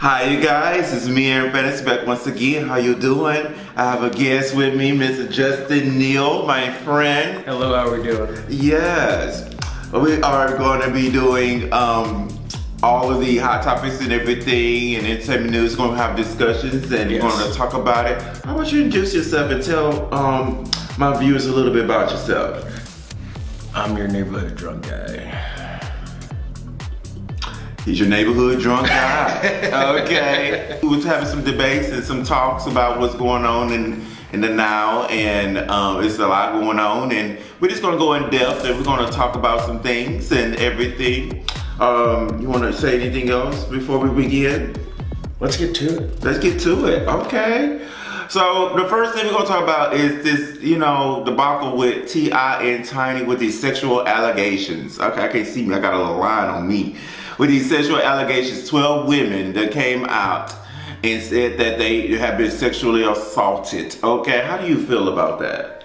Hi you guys, it's me, Aaron Fantasy, back once again. How you doing? I have a guest with me, Mr. Justin Neal, my friend. Hello, how are we doing? Yes, we are going to be doing all of the hot topics and everything, and entertainment news. We're going to have discussions and we're going to talk about it. How about you introduce yourself and tell my viewers a little bit about yourself? I'm your neighborhood drunk guy. He's your neighborhood drunk guy. Okay. We was having some debates and some talks about what's going on in the now, and it's a lot going on, and we're just gonna go in depth and we're gonna talk about some things and everything. You wanna say anything else before we begin? Let's get to it. Let's get to it, okay. So the first thing we're gonna talk about is this, debacle with T.I. and Tiny with these sexual allegations. Okay, I can't see me, I got a little line on me. With these sexual allegations, 12 women that came out and said that they have been sexually assaulted. Okay, how do you feel about that?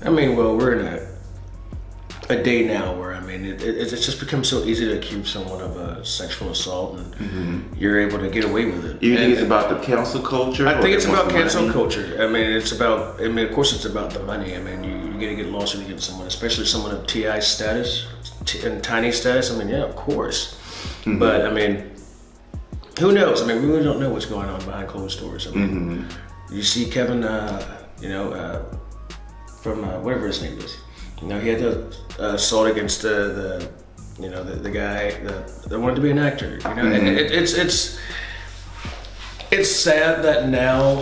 I mean, well, we're in a day now where, I mean, it's just become so easy to accuse someone of a sexual assault, and you're able to get away with it. You think it's about the cancel culture? I think it's about cancel culture. I mean, it's about, of course it's about the money. I mean, you get to get lost when you get someone, especially someone of T.I. status and Tiny status. I mean, yeah, of course. But I mean, who knows? I mean, we really don't know what's going on behind closed doors. I mean, you see Kevin, from whatever his name is. He had the assault against the guy that wanted to be an actor. And it's sad that now.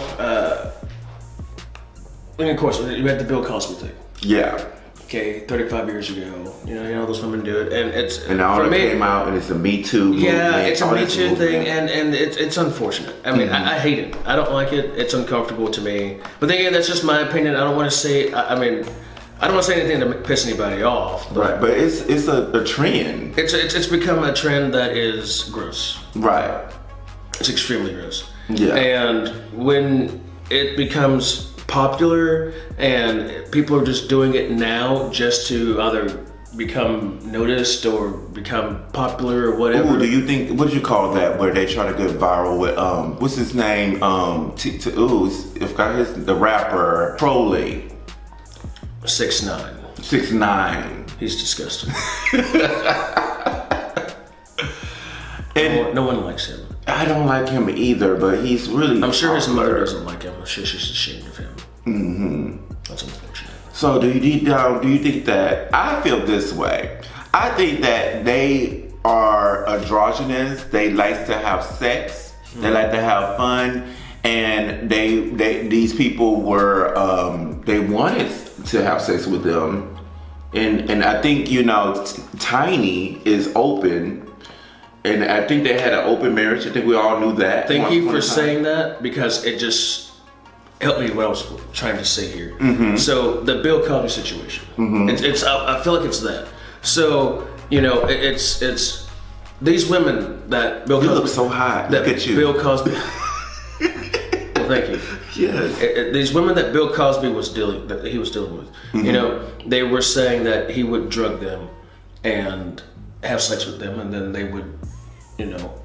And of course, you had the Bill Cosby thing. Yeah. Okay, 35 years ago, those women do it, and now it came out, and it's a Me Too movement. Yeah, it's a Me Too thing, and it's unfortunate. I mean, I hate it. I don't like it. It's uncomfortable to me. But then again, that's just my opinion. I don't want to say. I mean, I don't want to say anything to piss anybody off. Right, but it's a trend. It's become a trend that is gross. Right. It's extremely gross. Yeah. And when it becomes popular and people are just doing it now just to either become noticed or become popular or whatever. Ooh, do you think, what do you call that, where they try to get viral with what's his name, the rapper Trolley 6ix9ine. 6ix9ine. He's disgusting. And no one likes him. I don't like him either, but he's really I'm sure his mother doesn't like him. I'm sure she's ashamed of him. That's unfortunate. So do you think that, I feel this way. I think that they are androgynous. They like to have sex. They like to have fun. And these people were, they wanted to have sex with them. And I think, Tiny is open. And I think they had an open marriage. I think we all knew that. Thank you for saying that, because it just helped me what I was trying to say here. So the Bill Cosby situation, I feel like it's that. So it's these women that Bill Cosby. You look so hot. Look at you. Bill Cosby. Well, thank you. Yes. These women that Bill Cosby was dealing with, they were saying that he would drug them and have sex with them, and then they would,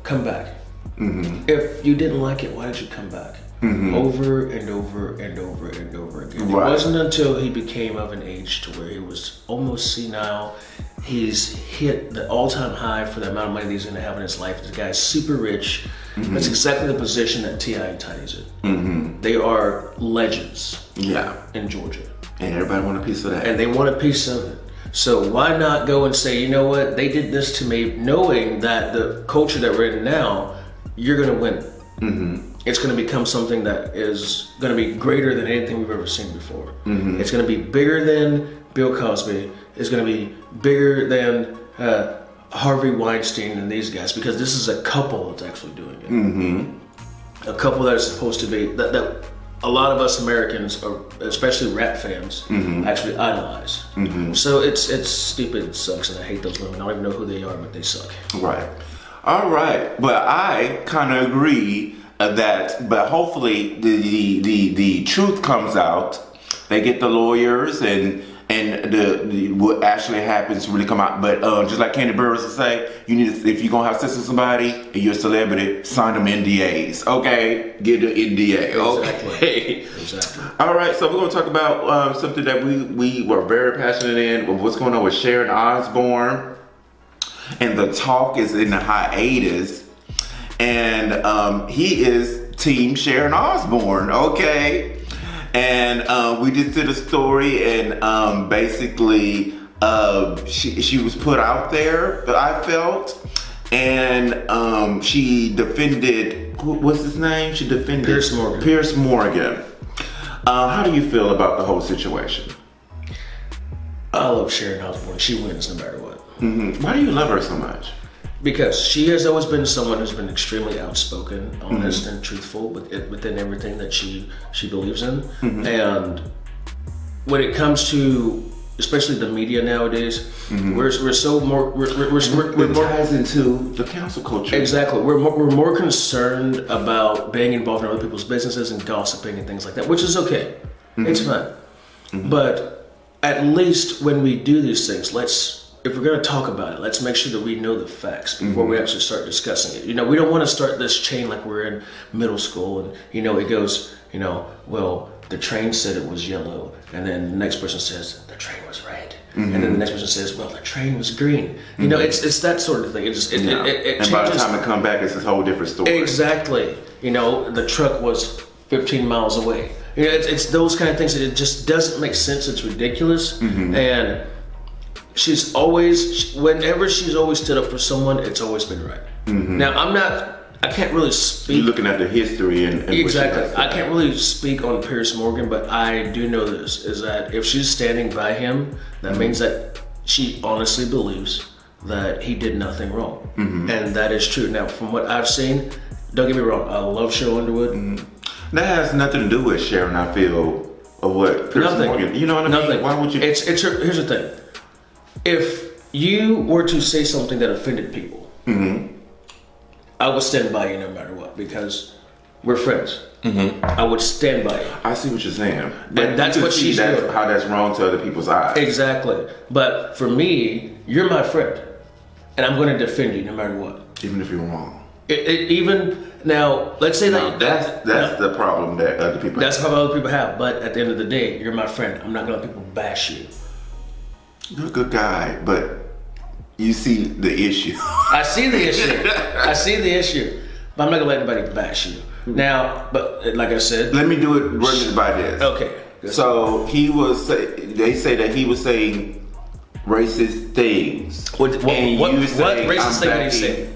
come back. If you didn't like it, why did you come back? Over and over and over and over again. Right. It wasn't until he became of an age to where he was almost senile. He's hit the all-time high for the amount of money that he's going to have in his life. This guy's super rich. That's exactly the position that T.I. and Tiny's in. They are legends. Yeah. In Georgia. And everybody want a piece of that. And they want a piece of it. So why not go and say, you know what, they did this to me, knowing that the culture that we're in now, you're gonna win. It's gonna become something that is gonna be greater than anything we've ever seen before. It's gonna be bigger than Bill Cosby. It's gonna be bigger than Harvey Weinstein and these guys, because this is a couple that's actually doing it. A couple that is supposed to be, that a lot of us Americans, or especially rap fans, actually idolize. So it's stupid, it sucks, and I hate those women. I don't even know who they are, but they suck. Right. All right. But I kind of agree that, but hopefully the truth comes out. They get the lawyers and and what actually happens really come out. But just like Candy Burris would say, you need to, if you're gonna have sex with somebody and you're a celebrity, sign them NDAs. Okay, get an NDA. Okay. Exactly. All right, so we're gonna talk about something that we were very passionate in, of what's going on with Sharon Osbourne, and the talk is in the hiatus, and he is Team Sharon Osbourne. Okay. And we just did a story, and basically she was put out there, I felt, and she defended, what's his name? She defended Piers Morgan. How do you feel about the whole situation? I love Sharon Osbourne. She wins no matter what. Why do you love her so much? Because she has always been someone who's been extremely outspoken, honest, and truthful within everything that she believes in. And when it comes to, especially the media nowadays, we're so more we're more ties into the council culture. Exactly, we're more concerned about being involved in other people's businesses and gossiping and things like that, which is okay. It's fine, but at least when we do these things, if we're going to talk about it, let's make sure that we know the facts before we actually start discussing it. You know, we don't want to start this chain like we're in middle school and, you know, it goes, you know, well, the train said it was yellow. And then the next person says, the train was red. And then the next person says, well, the train was green. You know, it's that sort of thing. It just, it and by the time it come back, it's a whole different story. Exactly. You know, the truck was 15 miles away. You know, it's those kind of things that it just doesn't make sense. It's ridiculous. And she's always, whenever she's always stood up for someone, it's always been right. Now, I can't really speak. You're looking at the history and exactly. I can't really speak on Piers Morgan, but I do know this, is that if she's standing by him, that means that she honestly believes that he did nothing wrong. And that is true. Now, from what I've seen, don't get me wrong, I love Cheryl Underwood. That has nothing to do with Sharon, I feel, or what Piers Morgan. You know what I mean? Nothing. Why would you? Here's the thing. If you were to say something that offended people, I would stand by you no matter what, because we're friends. I would stand by you. I see what you're saying. But and that's what she's doing. How that's wrong to other people's eyes. Exactly. But for me, you're my friend, and I'm going to defend you no matter what. Even if you're wrong. Even now, let's say that's the problem that other people. That's the problem other people have. But at the end of the day, you're my friend. I'm not going to let people bash you. You're a good guy, but you see the issue. I see the issue. But I'm not gonna let anybody bash you. Now, but like I said, let me do it running by this. Okay. So they say that he was saying racist things. What racist thing did he say?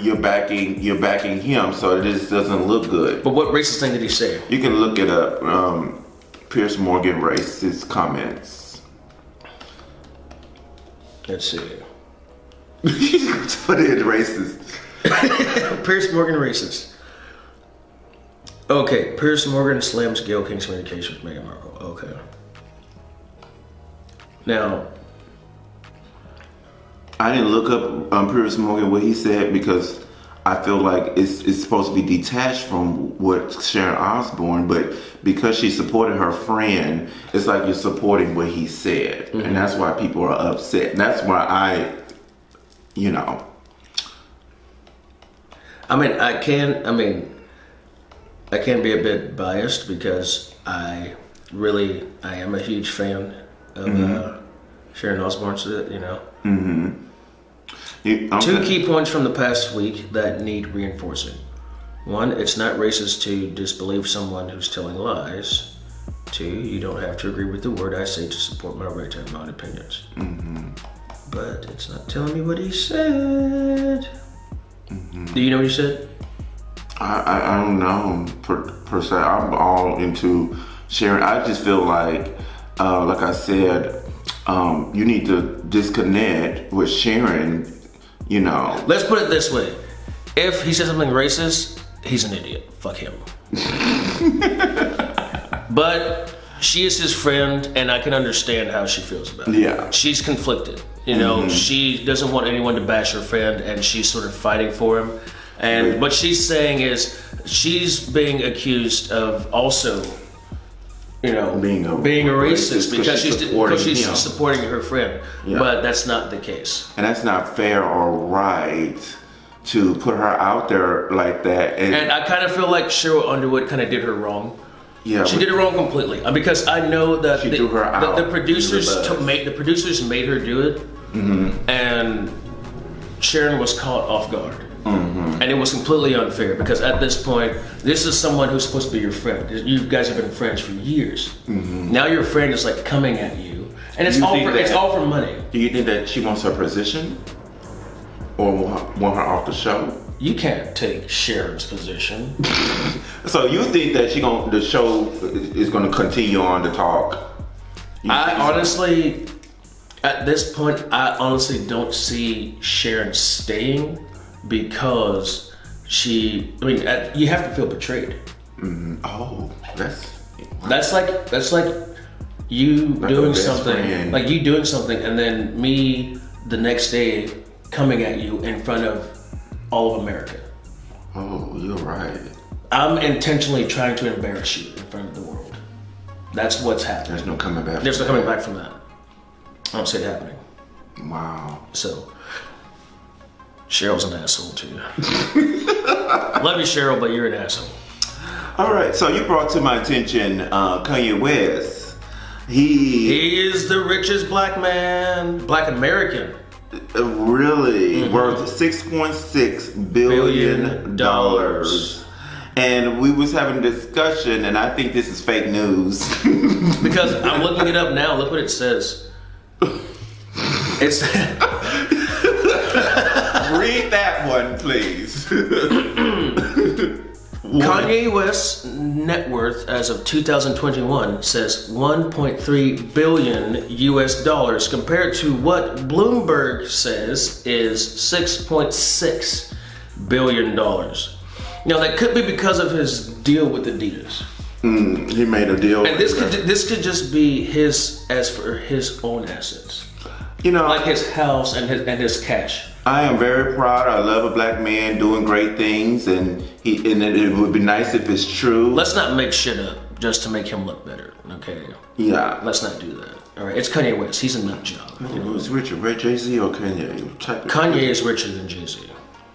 You're backing him, so this doesn't look good. But what racist thing did he say? You can look it up. Piers Morgan racist comments. Let's see. Put it racist. Piers Morgan racist. Okay, Piers Morgan slams Gayle King's communication with Meghan Markle. Okay. Now, I didn't look up Piers Morgan what he said because I feel like it's supposed to be detached from what Sharon Osbourne, but because she supported her friend, it's like you're supporting what he said, and that's why people are upset. And that's why I can be a bit biased because I am a huge fan of Sharon Osbourne. You know. Two key points from the past week that need reinforcing. One, it's not racist to disbelieve someone who's telling lies. Two, you don't have to agree with the word I say to support my right to have my own opinions. But it's not telling me what he said. Do you know what he said? I don't know per se. I'm all into Sharon. I just feel like I said, you need to disconnect with Sharon. You know. Let's put it this way. If he says something racist, he's an idiot. Fuck him. But she is his friend, and I can understand how she feels about it. Yeah. She's conflicted. You know, she doesn't want anyone to bash her friend, and she's sort of fighting for him. And what she's saying is she's being accused of also being a racist because she's him. supporting her friend. Yeah. But that's not the case. And that's not fair or right to put her out there like that. And I kind of feel like Cheryl Underwood kind of did her wrong. Yeah, she did it wrong completely because I know that she threw her out. The producers made her do it, and Sharon was caught off guard, and it was completely unfair because at this point, this is someone who's supposed to be your friend. You guys have been friends for years. Now your friend is like coming at you, and it's all for money. Do you think that she wants her position, or want her off the show? You can't take Sharon's position. So you think that the show is gonna continue on to talk? At this point, I honestly don't see Sharon staying because you have to feel betrayed. Oh, that's like you doing something, friend. like you doing something, and then me the next day coming at you in front of all of America. Oh, you're right. I'm intentionally trying to embarrass you in front of the world. That's what's happening. There's no coming back. There's no coming back from that. I don't see it happening. Wow. So, Cheryl's an asshole too. Love you, Cheryl, but you're an asshole. All right, so you brought to my attention Kanye West. He is the richest black American. Really worth $6.6 billion. And we was having a discussion, and I think this is fake news. Because I'm looking it up now. Look what it says. It's read that one, please. Kanye West's net worth as of 2021 says $1.3 billion US compared to what Bloomberg says is $6.6 billion. Now that could be because of his deal with Adidas. He made a deal. And this could just be his own assets. Like his house and his cash. I am very proud. I love a black man doing great things, and it would be nice if it's true. Let's not make shit up just to make him look better, okay? Yeah. Let's not do that. All right, it's Kanye West. He's a nut job. Who's richer, Jay-Z or Kanye? Kanye is richer than Jay-Z.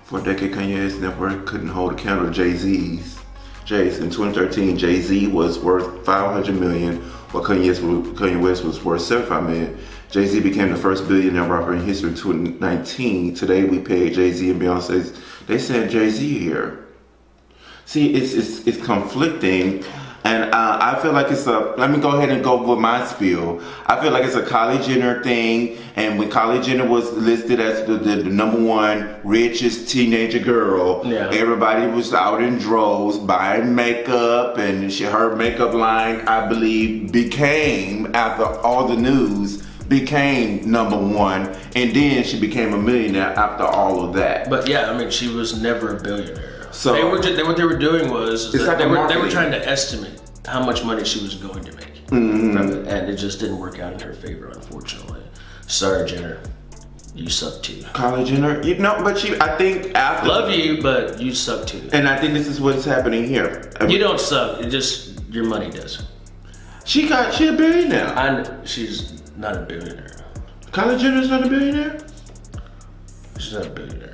For a decade, Kanye's network couldn't hold a candle to Jay-Z's. In 2013, Jay-Z was worth $500 million, while Kanye West was worth $75 million. Jay-Z became the first billionaire rapper in history in 2019. Today we paid Jay-Z and Beyonce. They sent Jay-Z here. See, it's conflicting, and I feel like let me go ahead and go with my spiel. I feel like it's a Kylie Jenner thing, and when Kylie Jenner was listed as the #1 richest teenager girl, everybody was out in droves buying makeup, and her makeup line, I believe, became, after all the news, became #1, and then she became a millionaire after all of that. But yeah, I mean, she was never a billionaire. So what they were doing was they were trying to estimate how much money she was going to make from it, and it just didn't work out in her favor, unfortunately. Sorry, Jenner, you suck too. Kylie Jenner, but I think after love you, but you suck too. And I think this is what's happening here. You don't suck. It just your money does. She a billionaire. She's not a billionaire. Kylie Jenner's not a billionaire? She's not a billionaire.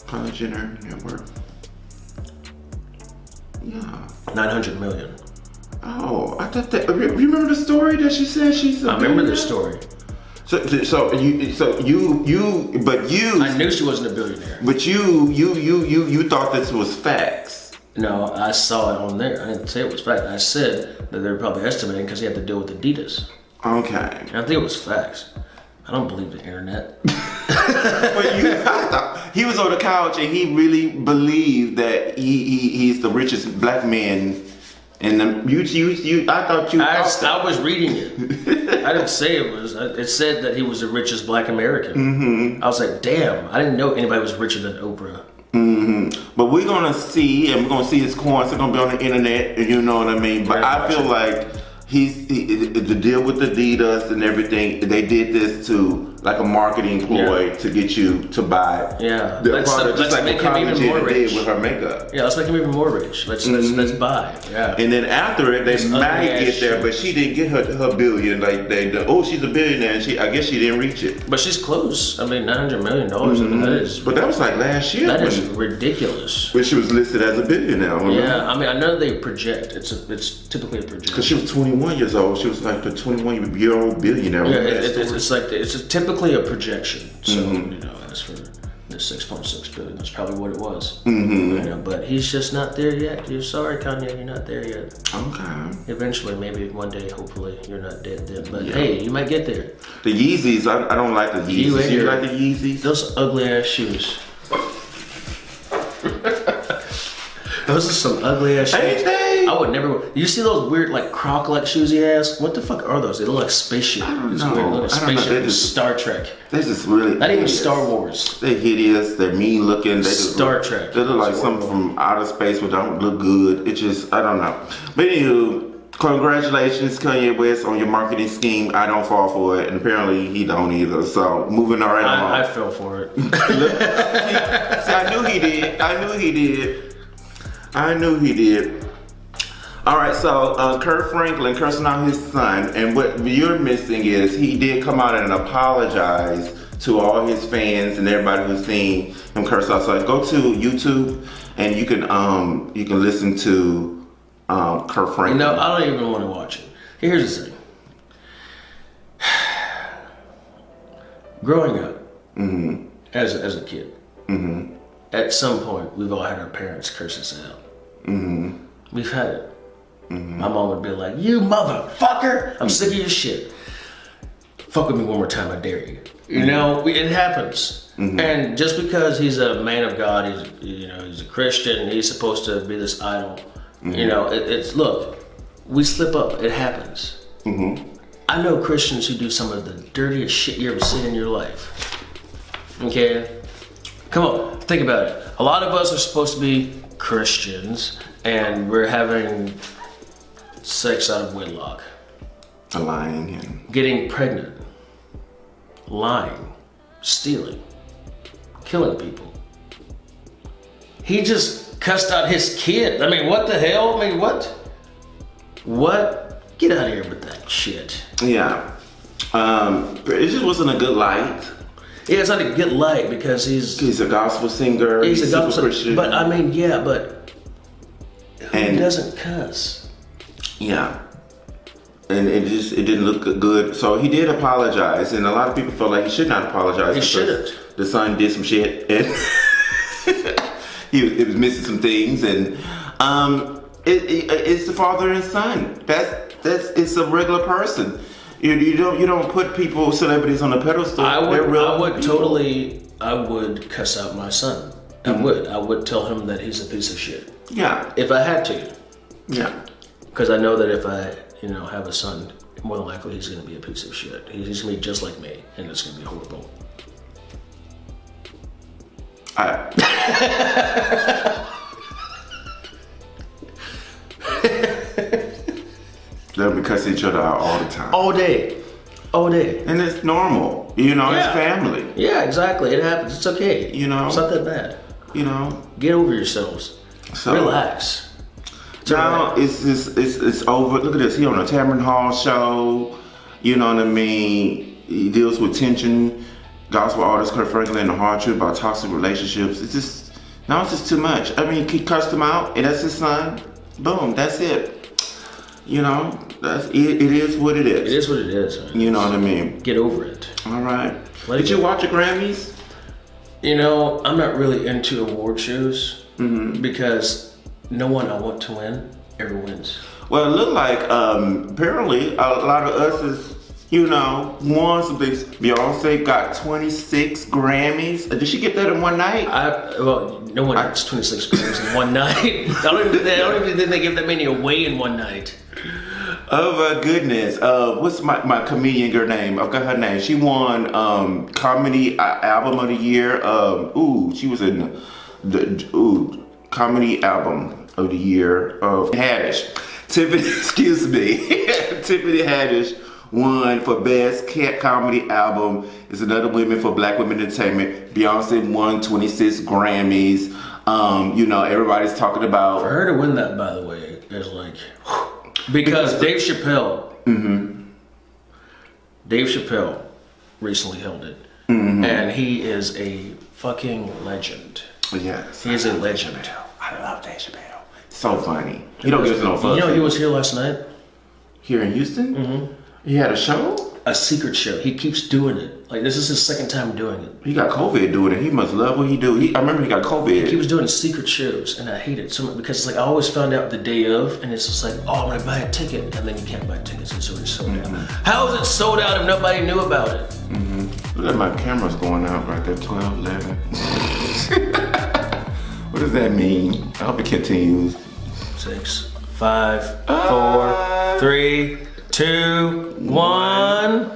Kylie Jenner net worth. Yeah. 900 million. Oh, I thought that. Remember the story that she said she's a I remember the story. But you. I knew she wasn't a billionaire. But you thought this was facts. No, I saw it on there. I didn't say it was facts. I said that they were probably estimating because he had to deal with Adidas. Okay. I think it was facts. I don't believe the internet. But he was on the couch and he really believed that he's the richest black man. And I thought you. I was reading it. I didn't say it was. It said that he was the richest black American. I was like, damn! I didn't know anybody was richer than Oprah. But we're gonna see, and we're gonna see his coins. They're gonna be on the internet. You know what I mean? But I feel like the deal with Adidas and everything. They did this to like a marketing ploy to get you to buy the product, just like what Kanye did with her makeup. Yeah, let's make him even more rich. Let's buy. Yeah. And then after it, they might get there, but she didn't get her billion. Like she's a billionaire. And I guess she didn't reach it. But she's close. I mean, $900 million. I mean, that is. But that was like last year. That is ridiculous. When she was listed as a billionaire. Remember? Yeah, I mean, I know they project. It's typically a projection. Because she was 21 years old. She was like the 21-year-old billionaire. Yeah, it's typically a projection. So you know, as for the 6.6 billion, that's probably what it was. You know, but he's just not there yet. You're sorry, Kanye, you're not there yet. Okay. Eventually, maybe one day, hopefully, you're not dead then. But hey, you might get there. The Yeezys, I don't like the Yeezys. You like the Yeezys? Those ugly ass shoes. Those are some ugly ass shoes. Ain't they? I would never. You see those weird like croc-like shoes he has? What the fuck are those? They look like spaceship. I don't It's know. weird. They look like I don't know. spaceship. They're just- Star Trek. They're just really Not even hideous. Star Wars. They're hideous. They're mean looking. They just Star Trek. They look like something from outer space, but don't look good. It just, I don't know. But anywho, congratulations, Kanye West, on your marketing scheme. I don't fall for it, and apparently he don't either. So moving right along. I fell for it. See, I knew he did. I knew he did. All right, so Kirk Franklin cursing out his son, and what you're missing is he did come out and apologize to all his fans and everybody who's seen him curse out. So go to YouTube and you can listen to Kirk Franklin. No, I don't even want to watch it. Here's the thing. Growing up, as a kid, at some point we've all had our parents curse us out. We've had it. My mom would be like, "You motherfucker! I'm sick of your shit. Fuck with me one more time, I dare you." You know, it happens. And just because he's a man of God, he's a Christian, he's supposed to be this idol. You know, it's look, we slip up. It happens. I know Christians who do some of the dirtiest shit you ever seen in your life. Okay, come on, think about it. A lot of us are supposed to be Christians, and we're having sex out of wedlock, lying and getting pregnant, lying, stealing, killing people. He just cussed out his kid. I mean, what the hell? I mean, what? Get out of here with that shit. Yeah. It just wasn't a good light. Yeah, it's not a good light because he's a gospel singer. He's a gospel Christian. But I mean, yeah, but who doesn't cuss? Yeah. And it didn't look good. So he did apologize, and a lot of people felt like he should not apologize. He shouldn't. The son did some shit, and he was missing some things, and it's the father and son. It's a regular person. You don't put celebrities on a pedestal. I would cuss out my son. I would tell him that he's a piece of shit. Yeah. If I had to. Yeah. Because I know that if I, have a son, more than likely he's going to be a piece of shit. He's going to be just like me, and it's going to be horrible. They'll be cussing each other out all the time. All day. And it's normal. It's family. Yeah, exactly. It happens. It's okay. It's not that bad. Get over yourselves. So, relax. Now it's over. Look at this. He on a Tamron Hall show. You know what I mean? He deals with tension. Gospel artist Kirk Franklin and the hard truth about toxic relationships. It's just too much. I mean, he cussed him out, and that's his son. Boom, that's it. It is what it is. It is what it is. Man. You know what I mean? Get over it. All right. Did you watch the Grammys? I'm not really into award shows because no one I want to win ever wins. Well, it looked like apparently a lot of us is won some things. Beyonce got 26 Grammys. Did she get that in one night? No one gets 26 Grammys in one night. I don't even think they give that many away in one night. Oh my goodness. What's my comedian girl name? I've got her name. She won Comedy Album of the Year. She was in the Comedy Album of the Year of Hiatus. Tiffany Haddish won for Best Comedy Album. It's another women for Black Women Entertainment. Beyonce won 26 Grammys. You know, everybody's talking about... For her to win that, by the way, is like... Because Dave Chappelle... Dave Chappelle recently held it. And he is a fucking legend. Yes. He is a legend. I love Dave Chappelle. So funny. He don't give us no fuck. You know, he was here last night. Here in Houston? He had a show? A secret show. He keeps doing it. Like, this is his second time doing it. He got COVID doing it. He must love what he do. I remember he got COVID. He keeps doing secret shows, and I hate it so much because it's like I always found out the day of, and it's just like, oh, I'm gonna buy a ticket, and then you can't buy tickets. It's already sold out. How is it sold out if nobody knew about it? Look at my camera's going out right there. 12, 11. What does that mean? I hope it continues. 6, 5, 4, 3, 2, 1.